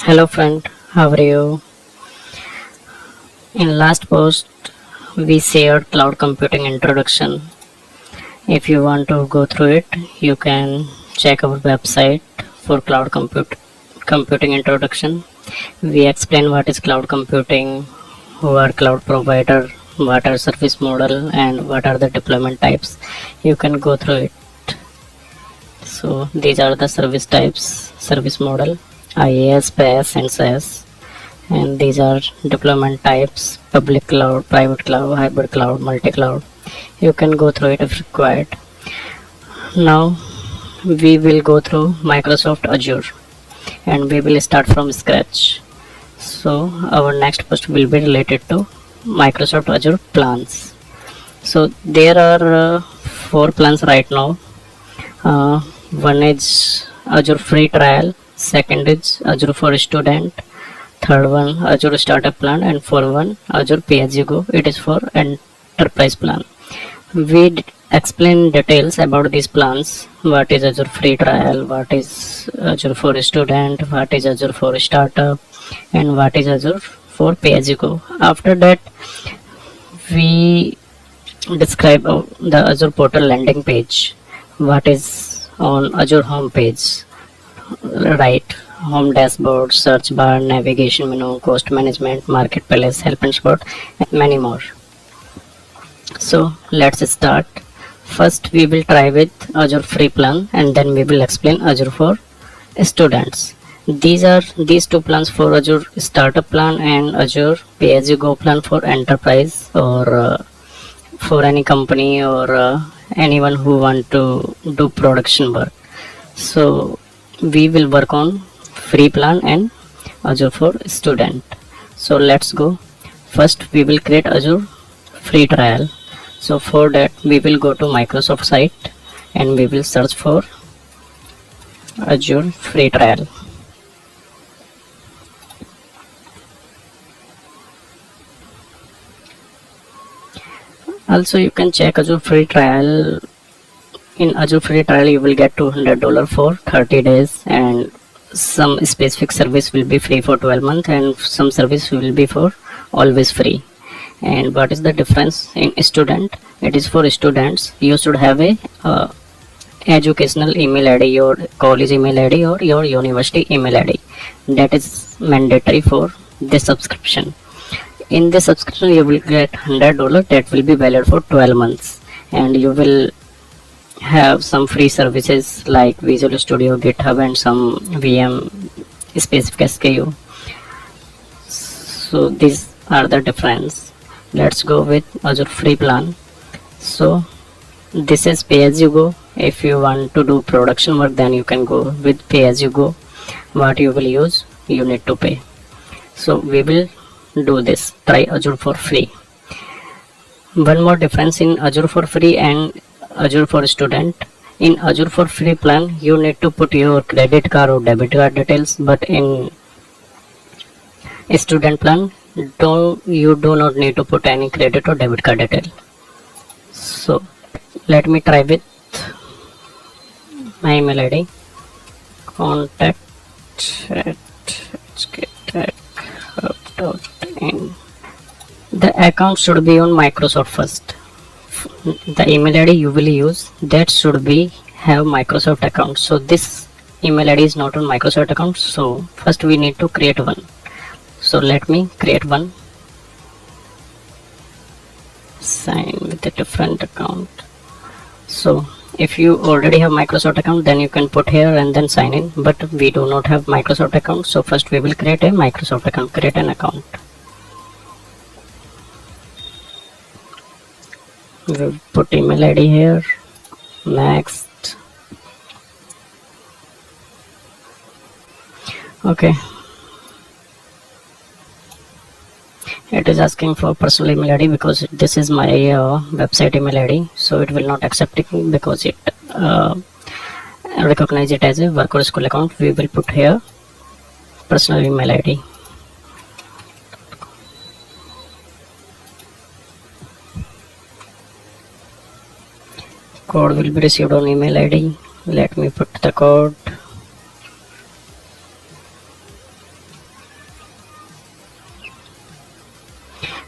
Hello friend, how are you? In last post we shared cloud computing introduction. If you want to go through it, you can check our website for computing introduction. We explain what is cloud computing, who are cloud provider, what are service model and what are the deployment types. You can go through it. So these are the service types, service model, IaaS, PaaS and SaaS. And these are deployment types: public cloud, private cloud, hybrid cloud, multi-cloud. You can go through it if required. Now we will go through Microsoft Azure and we will start from scratch. So our next post will be related to Microsoft Azure plans. So there are 4 plans right now. One is Azure Free Trial, second is Azure for Student, third one Azure Startup Plan, and fourth one Azure PSYG. It is for enterprise plan. We explain details about these plans. What is Azure Free Trial, what is Azure for Student, what is Azure for Startup, and what is Azure for PSYG. After that, we describe the Azure Portal landing page. What is on Azure home page, right? Home dashboard, search bar, navigation menu, cost management, marketplace, help and support, and many more. So let's start. First we will try with Azure free plan and then we will explain Azure for students. These 2 plans for Azure startup plan and Azure pay-as-you-go plan for enterprise or for any company or anyone who want to do production work. So we will work on free plan and Azure for student. So let's go. First we will create Azure free trial. So for that we will go to Microsoft site and we will search for Azure free trial. Also you can check Azure free trial. In Azure free trial you will get $200 for 30 days and some specific service will be free for 12 months and some service will be for always free. And what is the difference in student? It is for students. You should have a educational email ID, your college email ID or your university email ID. That is mandatory for this subscription. In this subscription you will get $100 that will be valid for 12 months and you will have some free services like Visual Studio, GitHub and some VM specific SKU. So these are the difference. Let's go with Azure free plan. So this is pay as you go. If you want to do production work then you can go with pay as you go. What you will use you need to pay. So we will do this. Try Azure for free. One more difference in Azure for free and Azure for student. In Azure for free plan you need to put your credit card or debit card details, but in a student plan you do not need to put any credit or debit card detail. So let me try with my email ID, contact at HKTECH-HUB.in. The account should be on Microsoft first. The email ID you will use that should be have Microsoft account. So this email ID is not on Microsoft account, so first we need to create one. So let me create one. Sign with a different account. So if you already have Microsoft account then you can put here and then sign in, but we do not have Microsoft account, so first we will create a Microsoft account. Create an account. We'll put email ID here. Next. Okay. It is asking for personal email ID because this is my website email ID, so it will not accept it because it recognize it as a work or school account. We will put here personal email ID. Code will be received on email ID. Let me put the code.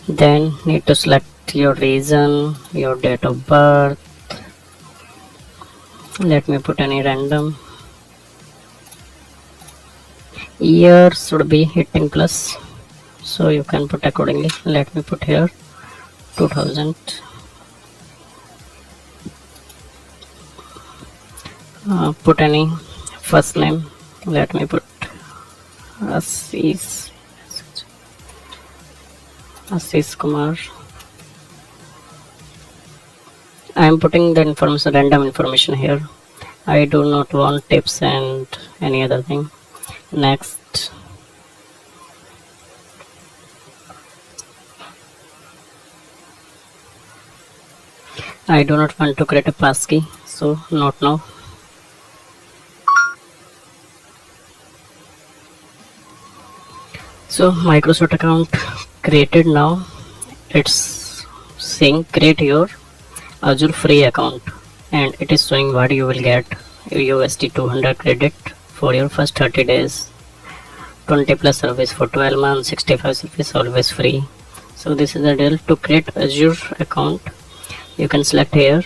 Then need to select your region, your date of birth. Let me put any random. Year should be 18 plus, so you can put accordingly. Let me put here 2000. Put any first name. Let me put Ashish Kumar. I am putting the information, random information here. I do not want tips and any other thing. Next. I do not want to create a passkey, so not now. So Microsoft account created now. It's saying create your Azure free account, and it is showing what you will get. USD 200 credit for your first 30 days, 20 plus service for 12 months, 65 service always free. So this is the deal. To create Azure account, you can select here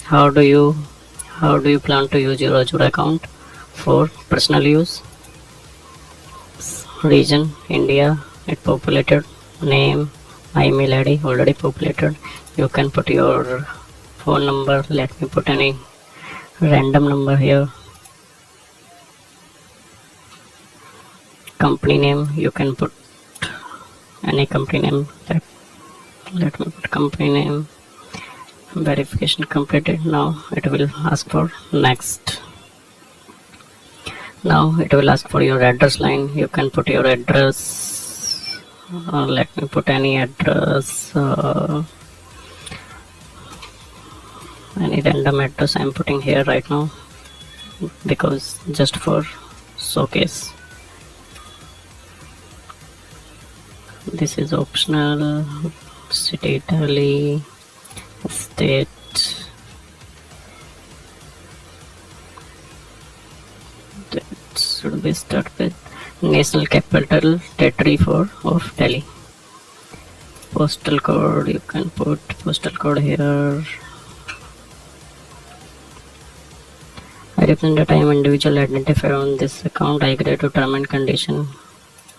how do you plan to use your Azure account for personal use. Region India, it populated. Name, my email ID already populated. You can put your phone number. Let me put any random number here. Company name, you can put any company name. Let me put company name. Verification completed. Now it will ask for next. Now it will ask for your address line. You can put your address. Let me put any address. Any random address I'm putting here right now, because just for showcase. This is optional. City, Italy, state. That should be start with national capital territory of Delhi. Postal code, you can put postal code here. I represent that I am individual identifier on this account. I agree to term and condition.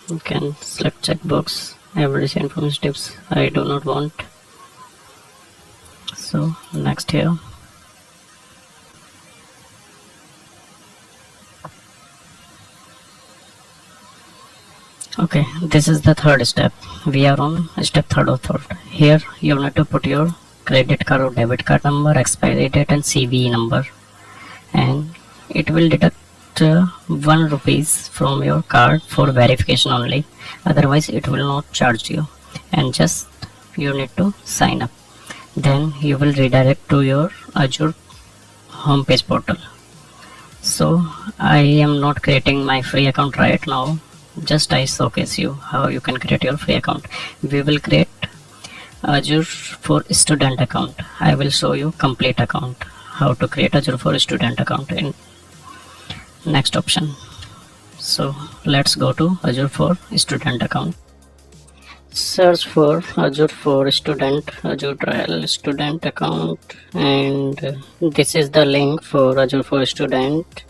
You can select checkbox. I will receive information tips. I do not want. So next here. Okay, this is the third step. We are on step third of third. Here you need to put your credit card or debit card number, expiry date and CVE number, and it will deduct 1 rupees from your card for verification only. Otherwise it will not charge you, and just you need to sign up. Then you will redirect to your Azure homepage portal. So I am not creating my free account right now. Just I showcase you how you can create your free account. We will create Azure for student account. I will show you complete account, how to create Azure for student account in next option. So let's go to Azure for student account. Search for Azure for student, Azure trial student account, and this is the link for Azure for student.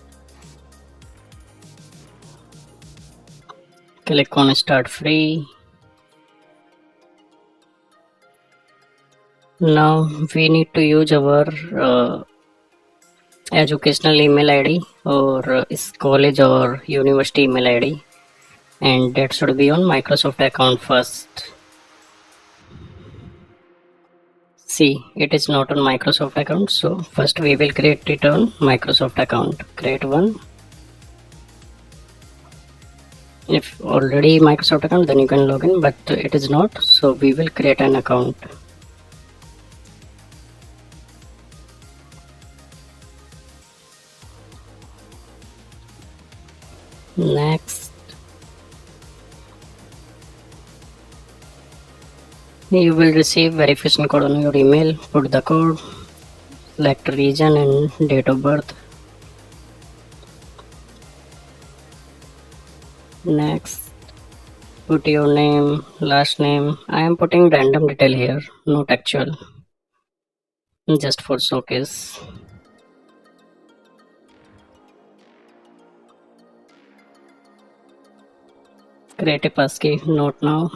Click on start free. Now we need to use our educational email ID or college or university email ID, and that should be on Microsoft account first. See, it is not on Microsoft account, so first we will create it on Microsoft account. Create one. If already Microsoft account, then you can log in, but it is not, so we will create an account. Next, you will receive verification code on your email. Put the code, select region and date of birth. Next, Put your name, last name. I am putting random detail here, not actual, just for showcase. Create a passkey, not now.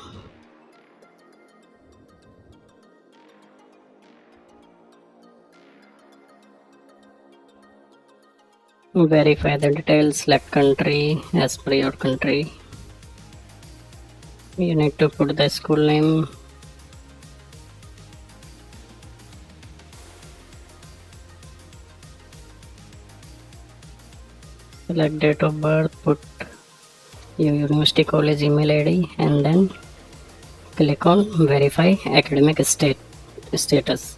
Verify the details, select country as per your country. You need to put the school name, select date of birth, put your university college email ID, and then click on verify academic status.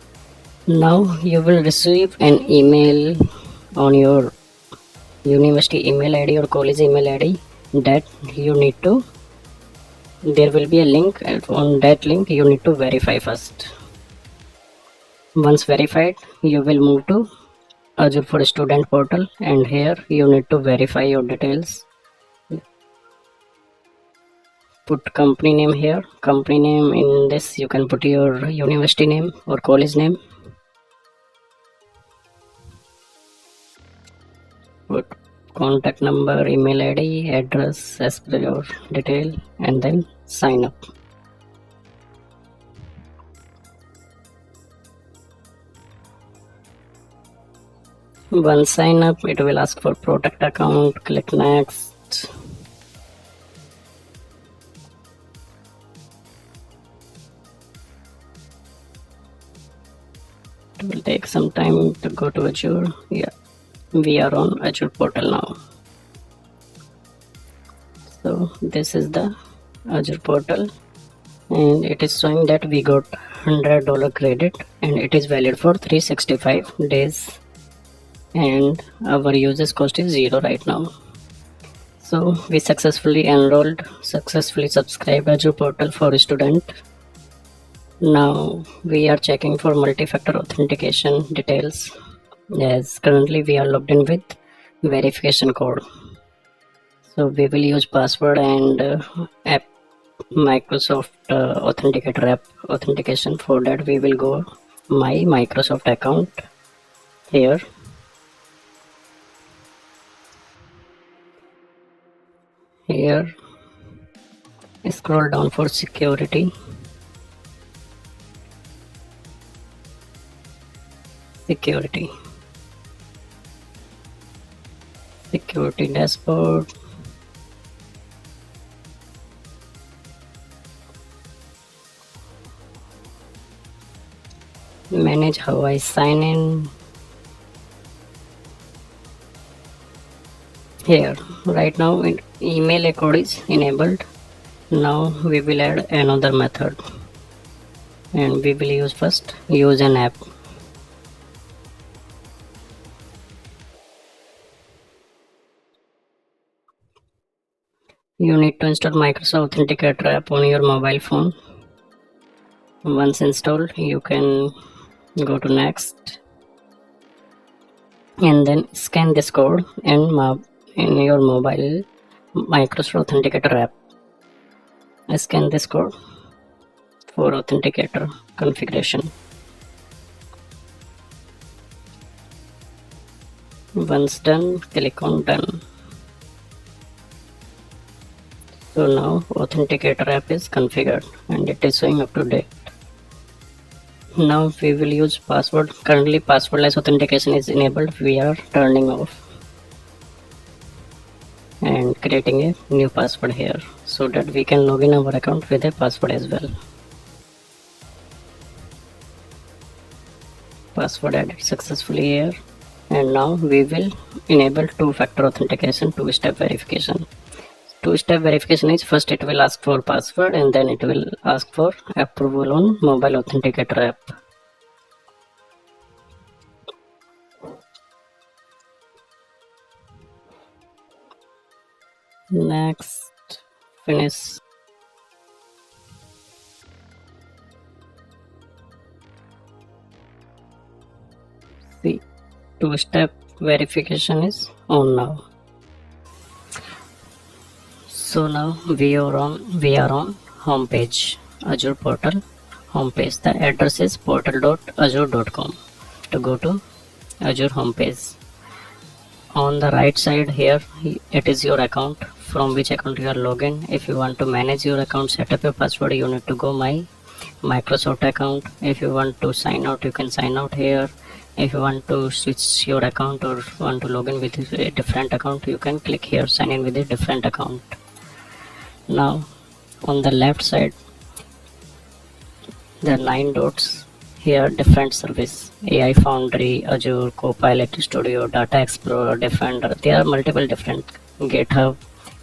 Now you will receive an email on your university email ID or college email ID that you need to, there will be a link, and on that link you need to verify first. Once verified, you will move to Azure for Student portal, and here you need to verify your details. Put company name here. Company name, in this you can put your university name or college name. Put contact number, email ID, address as per your detail, and then sign up. Once sign up, it will ask for protect account. Click next. It will take some time to go to Azure. Yeah, we are on Azure portal now. So this is the Azure portal, and it is showing that we got $100 credit, and it is valid for 365 days, and our usage cost is 0 right now. So we successfully enrolled, successfully subscribed Azure portal for student. Now we are checking for multi-factor authentication details, as currently we are logged in with verification code. So we will use password and app Microsoft Authenticator app authentication. For that we will go my Microsoft account here. Here scroll down for security. Security dashboard. Manage how I sign in. Here right now email code is enabled. Now we will add another method, and we will use first use an app. You need to install Microsoft Authenticator app on your mobile phone. Once installed, you can go to next, and then scan this code in your mobile Microsoft Authenticator app. Scan this code for Authenticator configuration. Once done, click on done. So now Authenticator app is configured and it is showing up to date. Now we will use password. Currently passwordless authentication is enabled. We are turning off and creating a new password here so that we can log in our account with a password as well. Password added successfully here, and now we will enable two-factor authentication, two-step verification. Two-step verification is first it will ask for password, and then it will ask for approval on mobile authenticator app. Next, finish. See, two-step verification is on now. So now we are on home page, Azure Portal Home Page. The address is portal.azure.com. To go to Azure home page, on the right side here, it is your account, from which account you are logged. If you want to manage your account, set up your password, you need to go my Microsoft account. If you want to sign out, you can sign out here. If you want to switch your account or want to log in with a different account, you can click here, sign in with a different account. Now on the left side, there are 9 dots here. Different service: AI Foundry, Azure Copilot Studio, Data Explorer, Defender. There are multiple different, GitHub,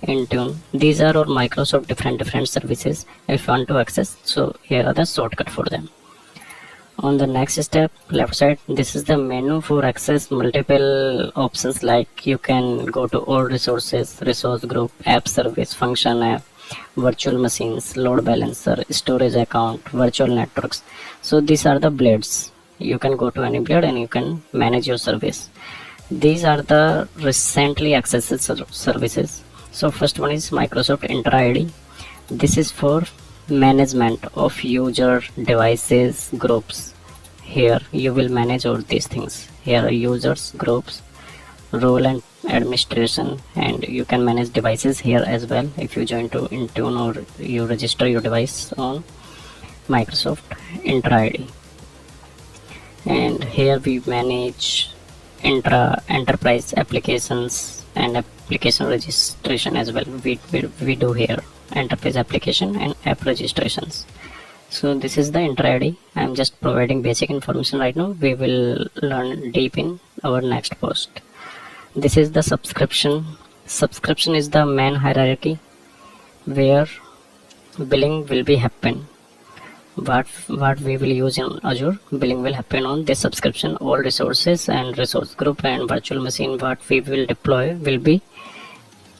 Intune. These are all Microsoft different services if you want to access. So here are the shortcut for them. On the next step, left side, this is the menu for access multiple options, like you can go to all resources, resource group, app service, function app, virtual machines, load balancer, storage account, virtual networks. So these are the blades. You can go to any blade and you can manage your service. These are the recently accessed services. So first one is Microsoft Entra ID. This is for management of user devices groups. Here you will manage all these things. Here are users groups, role and administration, and you can manage devices here as well if you join to Intune or you register your device on Microsoft Entra ID. And here we manage enterprise applications and application registration as well. We do here enterprise application and app registrations. So this is the Entra ID. I am just providing basic information right now. We will learn deep in our next post. This is the subscription. Subscription is the main hierarchy where billing will be happen. What we will use in Azure, billing will happen on this subscription. All resources and resource group and virtual machine what we will deploy will be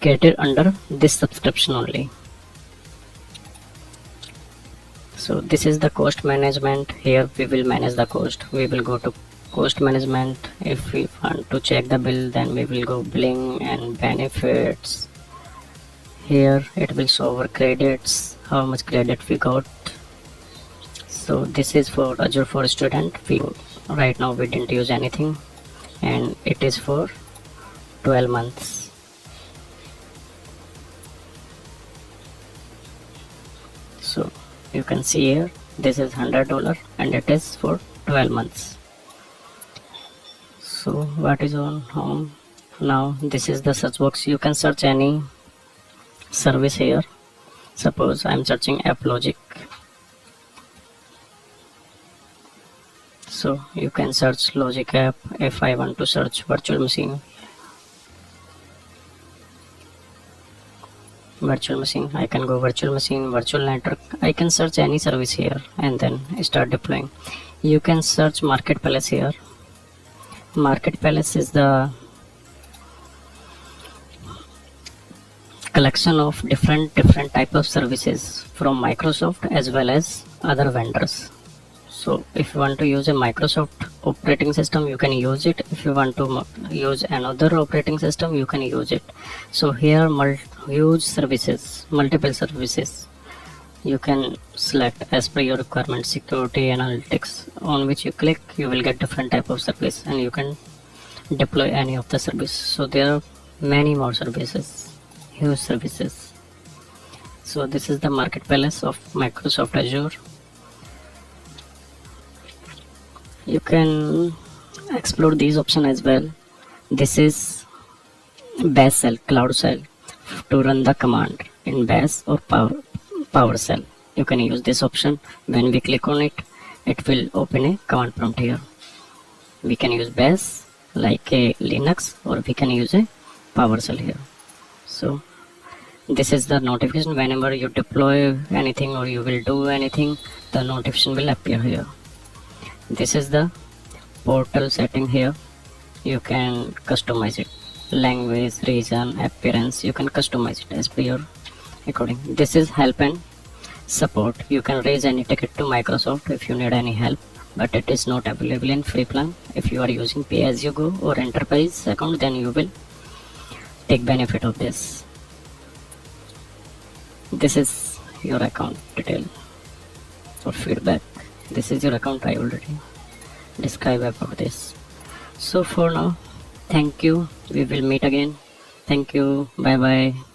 created under this subscription only. So this is the cost management. Here we will manage the cost. We will go to cost management. If we want to check the bill, then we will go billing and benefits. Here it will show our credits, how much credit we got. So this is for Azure for student. Right now we didn't use anything, and it is for 12 months. So you can see here, this is $100 and it is for 12 months. So what is on home? Now this is the search box. You can search any service here. Suppose I am searching AppLogic. So you can search Logic app. If I want to search virtual machine, I can go virtual machine, virtual network. I can search any service here and then start deploying. You can search Marketplace here. Marketplace is the collection of different type of services from Microsoft as well as other vendors. So if you want to use a Microsoft operating system, you can use it. If you want to use another operating system, you can use it. So here huge services, multiple services. You can select as per your requirement. Security, analytics, on which you click, you will get different type of service and you can deploy any of the service. So there are many more services, huge services. So this is the marketplace of Microsoft Azure. You can explore these options as well. This is Bash Shell, Cloud Shell, to run the command in Bash or PowerShell. You can use this option. When we click on it, it will open a command prompt here. We can use Bash like a Linux, or we can use a PowerShell here. So this is the notification. Whenever you deploy anything or you will do anything, the notification will appear here. This is the portal setting here. You can customize it. Language, region, appearance, you can customize it as per your according. This is help and support. You can raise any ticket to Microsoft if you need any help, but it is not available in free plan. If you are using pay as you go or enterprise account, then you will take benefit of this. This is your account detail or feedback. This is your account. I already described about this. So for now, thank you. We will meet again. Thank you. Bye bye.